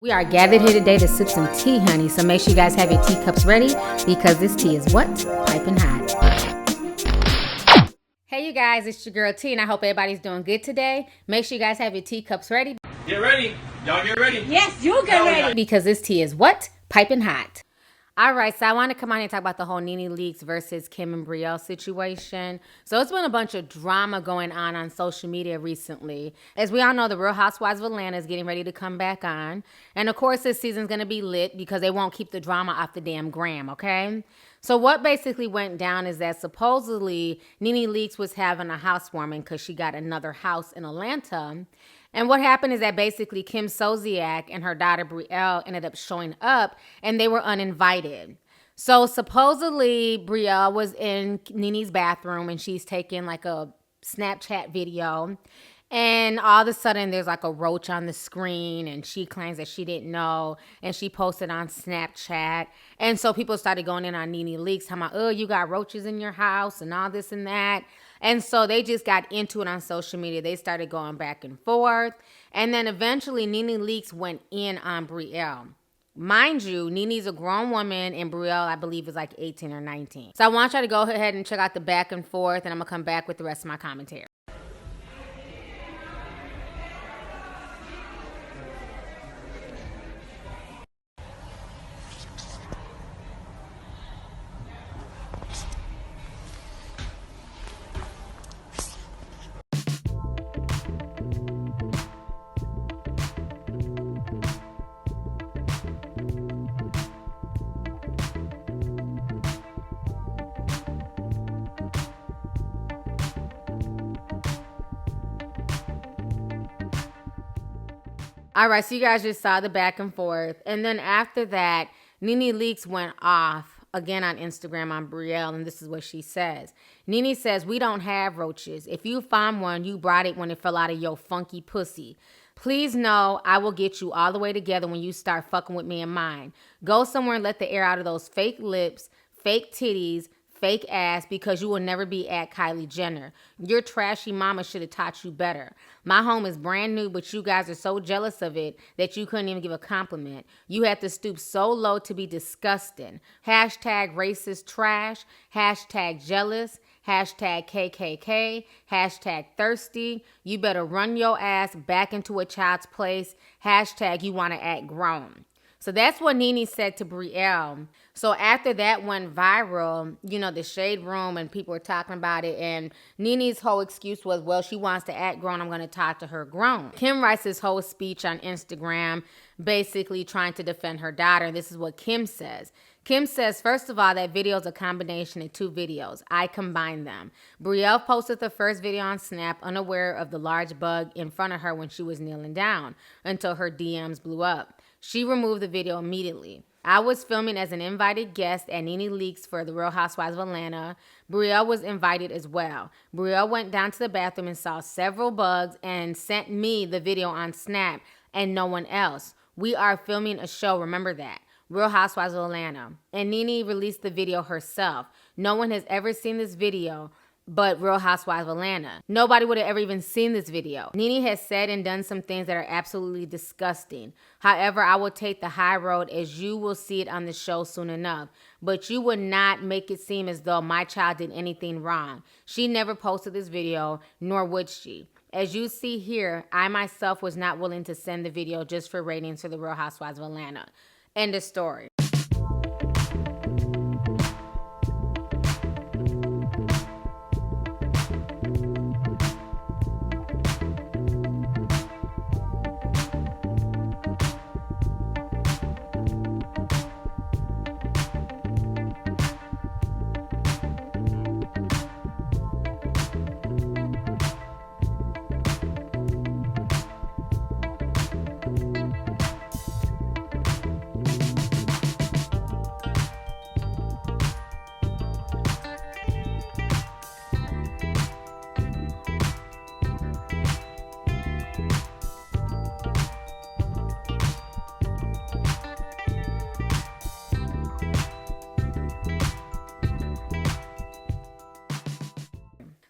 We are gathered here today to sip some tea, honey, so make sure you guys have your teacups ready because this tea is what? Piping hot. Hey, you guys, it's your girl T, and I hope everybody's doing good today. Make sure you guys have your teacups ready. Get ready. Y'all get ready. Yes, you get ready. Because this tea is what? Piping hot. All right, so I want to come on and talk about the whole NeNe Leakes versus Kim and Brielle situation. So it's been a bunch of drama going on social media recently. As we all know, the Real Housewives of Atlanta is getting ready to come back on. And of course, this season's going to be lit because they won't keep the drama off the damn gram, okay? So what basically went down is that supposedly NeNe Leakes was having a housewarming because she got another house in Atlanta. And what happened is that basically Kim Zolciak and her daughter Brielle ended up showing up and they were uninvited. So supposedly Brielle was in NeNe's bathroom and she's taking like a Snapchat video. And all of a sudden there's like a roach on the screen and she claims that she didn't know and she posted on Snapchat. And so people started going in on NeNe Leakes, talking about, oh, you got roaches in your house and all this and that. And so they just got into it on social media. They started going back and forth. And then eventually NeNe Leakes went in on Brielle. Mind you, NeNe's a grown woman and Brielle, I believe, is like 18 or 19. So I want y'all to go ahead and check out the back and forth and I'm going to come back with the rest of my commentary. All right, so you guys just saw the back and forth. And then after that, NeNe Leakes went off again on Instagram on Brielle, and this is what she says. NeNe says, we don't have roaches. If you find one, you brought it when it fell out of your funky pussy. Please know I will get you all the way together when you start fucking with me and mine. Go somewhere and let the air out of those fake lips, fake titties, fake ass, because you will never be at Kylie Jenner. Your trashy mama should have taught you better. My home is brand new, but you guys are so jealous of it that you couldn't even give a compliment. You had to stoop so low to be disgusting. Hashtag racist trash. Hashtag jealous. Hashtag KKK. Hashtag thirsty. You better run your ass back into a child's place. Hashtag you want to act grown. So that's what NeNe said to Brielle. So after that went viral, you know, the shade room and people were talking about it. And NeNe's whole excuse was, well, she wants to act grown. I'm going to talk to her grown. Kim writes this whole speech on Instagram, basically trying to defend her daughter. This is what Kim says. Kim says, first of all, that video is a combination of two videos. I combined them. Brielle posted the first video on Snap, unaware of the large bug in front of her when she was kneeling down, until her DMs blew up. She removed the video immediately. I was filming as an invited guest at NeNe Leakes for the Real Housewives of Atlanta. Brielle was invited as well. Brielle went down to the bathroom and saw several bugs and sent me the video on Snap and no one else. We are filming a show, remember that. Real Housewives of Atlanta. And NeNe released the video herself. No one has ever seen this video but Real Housewives of Atlanta. Nobody would have ever even seen this video. NeNe has said and done some things that are absolutely disgusting. However, I will take the high road, as you will see it on the show soon enough. But you would not make it seem as though my child did anything wrong. She never posted this video, nor would she. As you see here, I myself was not willing to send the video just for ratings for the Real Housewives of Atlanta. End of story.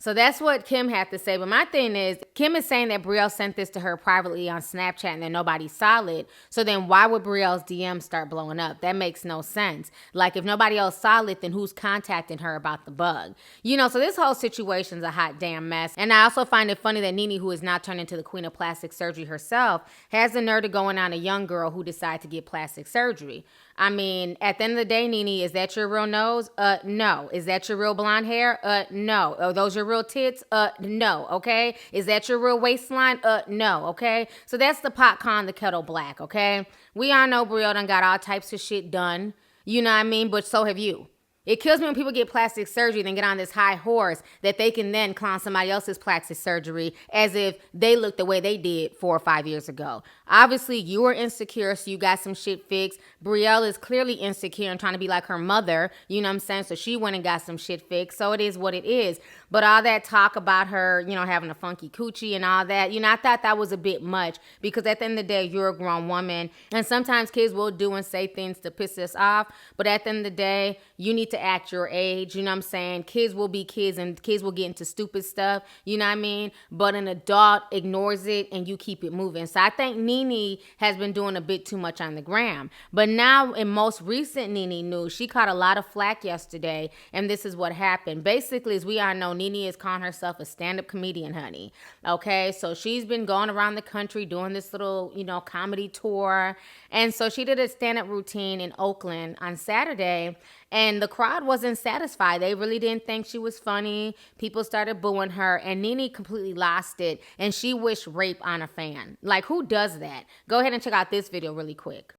So that's what Kim had to say. But my thing is, Kim is saying that Brielle sent this to her privately on Snapchat and that nobody saw it. So then why would Brielle's DM start blowing up? That makes no sense. Like, if nobody else saw it, then who's contacting her about the bug? You know, so this whole situation's a hot damn mess. And I also find it funny that NeNe, who is now turned into the queen of plastic surgery herself, has the nerve to go on a young girl who decided to get plastic surgery. I mean, at the end of the day, NeNe, is that your real nose? No. Is that your real blonde hair? No. Are those your real tits? No. Okay. Is that your real waistline? No. Okay. So that's the pot calling the kettle black. Okay. We all know Brielle done got all types of shit done. You know what I mean? But so have you. It kills me when people get plastic surgery and then get on this high horse that they can then clown somebody else's plastic surgery as if they look the way they did 4 or 5 years ago. Obviously, you were insecure, so you got some shit fixed. Brielle is clearly insecure and trying to be like her mother, you know what I'm saying? So she went and got some shit fixed. So it is what it is. But all that talk about her, you know, having a funky coochie and all that, you know, I thought that was a bit much because at the end of the day, you're a grown woman. And sometimes kids will do and say things to piss us off. But at the end of the day, you need to act your age, you know what I'm saying? Kids will be kids and kids will get into stupid stuff, you know what I mean? But an adult ignores it and you keep it moving. So I think NeNe has been doing a bit too much on the gram. But now in most recent NeNe news, she caught a lot of flack yesterday and this is what happened. Basically, as we all know, NeNe is calling herself a stand-up comedian, honey. Okay, so she's been going around the country doing this little, you know, comedy tour. And so she did a stand-up routine in Oakland on Saturday. And the crowd wasn't satisfied. They really didn't think she was funny. People started booing her. And NeNe completely lost it. And she wished rape on a fan. Like, who does that? Go ahead and check out this video really quick.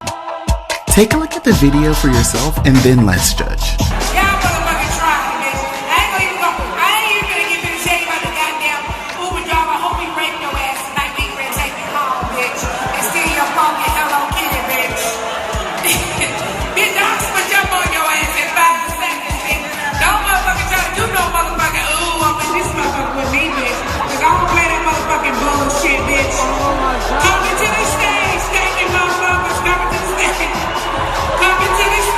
Take a look at the video for yourself and then let's judge. Y'all motherfucking try, bitch. I ain't even gonna get to the shade about the goddamn Uber driver. I hope he raped your ass tonight. We can take you home, bitch. And steal your phone and Hello Kitty, bitch. Bitch, I'm just gonna jump on your ass in 5 seconds, bitch. Don't motherfucking try to do no motherfucking I'm in this motherfucker with me, bitch. Cause I don't play that motherfucking bullshit, bitch. Coming to the stage, standing motherfuckers. Coming to the stage. Coming to the stage.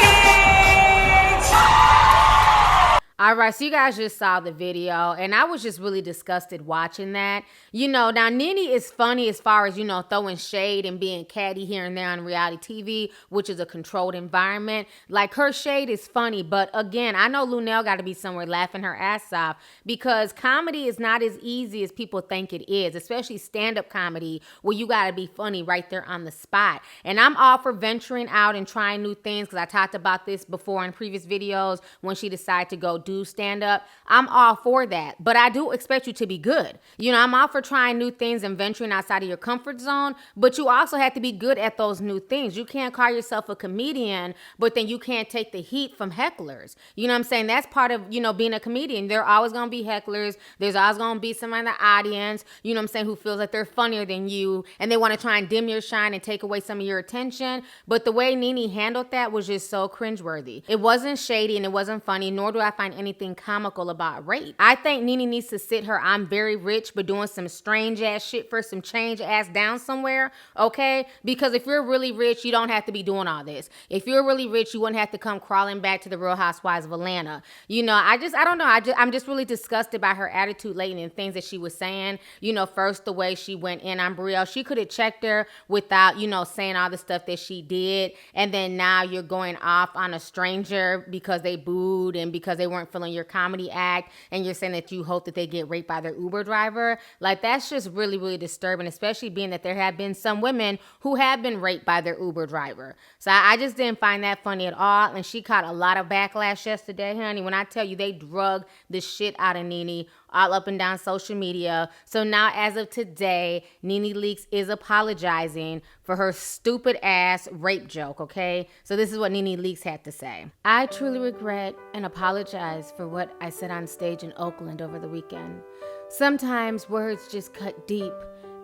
All right, so you guys just saw the video, and I was just really disgusted watching that. You know, now NeNe is funny as far as, you know, throwing shade and being catty here and there on reality TV, which is a controlled environment. Like, her shade is funny, but again, I know Lunel got to be somewhere laughing her ass off because comedy is not as easy as people think it is, especially stand-up comedy where you got to be funny right there on the spot. And I'm all for venturing out and trying new things because I talked about this before in previous videos when she decided to go do stand up. I'm all for that, but I do expect you to be good. You know, I'm all for trying new things and venturing outside of your comfort zone, but you also have to be good at those new things. You can't call yourself a comedian, but then you can't take the heat from hecklers. You know what I'm saying? That's part of, you know, being a comedian. There are always going to be hecklers. There's always going to be someone in the audience, you know what I'm saying, who feels like they're funnier than you and they want to try and dim your shine and take away some of your attention. But the way NeNe handled that was just so cringeworthy. It wasn't shady and it wasn't funny, nor do I find anything comical about rape. I think NeNe needs to sit her I'm very rich but doing some strange ass shit for some change ass down somewhere, okay? Because if you're really rich, you don't have to be doing all this. If you're really rich, you wouldn't have to come crawling back to the Real Housewives of Atlanta. You know, I don't know. I'm just really disgusted by her attitude lately and things that she was saying. You know, first the way she went in on Brielle, she could have checked her without, you know, saying all the stuff that she did. And then now you're going off on a stranger because they booed and because they weren't feeling your comedy act, and you're saying that you hope that they get raped by their Uber driver. Like, that's just really, really disturbing, especially being that there have been some women who have been raped by their Uber driver. So I just didn't find that funny at all, and she caught a lot of backlash yesterday, honey. When I tell you, they drug the shit out of NeNe all up and down social media. So now, as of today, NeNe Leakes is apologizing for her stupid ass rape joke, okay? So this is what NeNe Leakes had to say. I truly regret and apologize for what I said on stage in Oakland over the weekend. Sometimes words just cut deep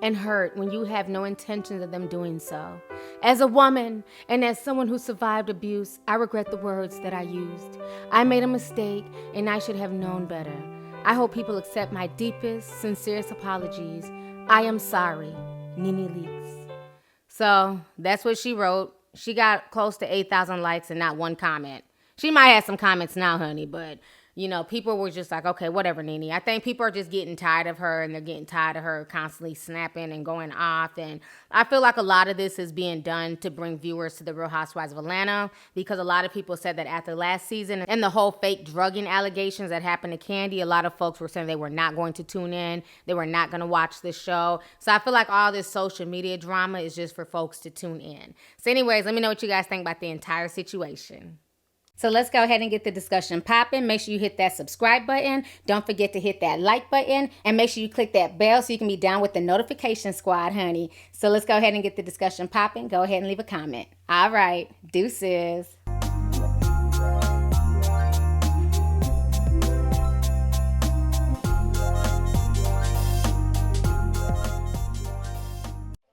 and hurt when you have no intentions of them doing so. As a woman and as someone who survived abuse, I regret the words that I used. I made a mistake and I should have known better. I hope people accept my deepest, sincerest apologies. I am sorry, NeNe Leakes. So that's what she wrote. She got close to 8,000 likes and not one comment. She might have some comments now, honey, but you know, people were just like, okay, whatever, NeNe. I think people are just getting tired of her, and they're getting tired of her constantly snapping and going off. And I feel like a lot of this is being done to bring viewers to the Real Housewives of Atlanta, because a lot of people said that after last season and the whole fake drugging allegations that happened to Kandi, a lot of folks were saying they were not going to tune in. They were not going to watch this show. So I feel like all this social media drama is just for folks to tune in. So anyways, let me know what you guys think about the entire situation. So let's go ahead and get the discussion popping. Make sure you hit that subscribe button. Don't forget to hit that like button. And make sure you click that bell so you can be down with the notification squad, honey. So let's go ahead and get the discussion popping. Go ahead and leave a comment. All right. Deuces.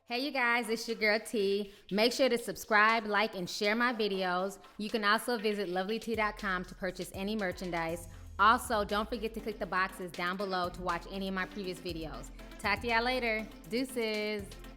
Hey you guys, it's your girl T. Make sure to subscribe, like, and share my videos. You can also visit Lovelyti.com to purchase any merchandise. Also, don't forget to click the boxes down below to watch any of my previous videos. Talk to y'all later. Deuces.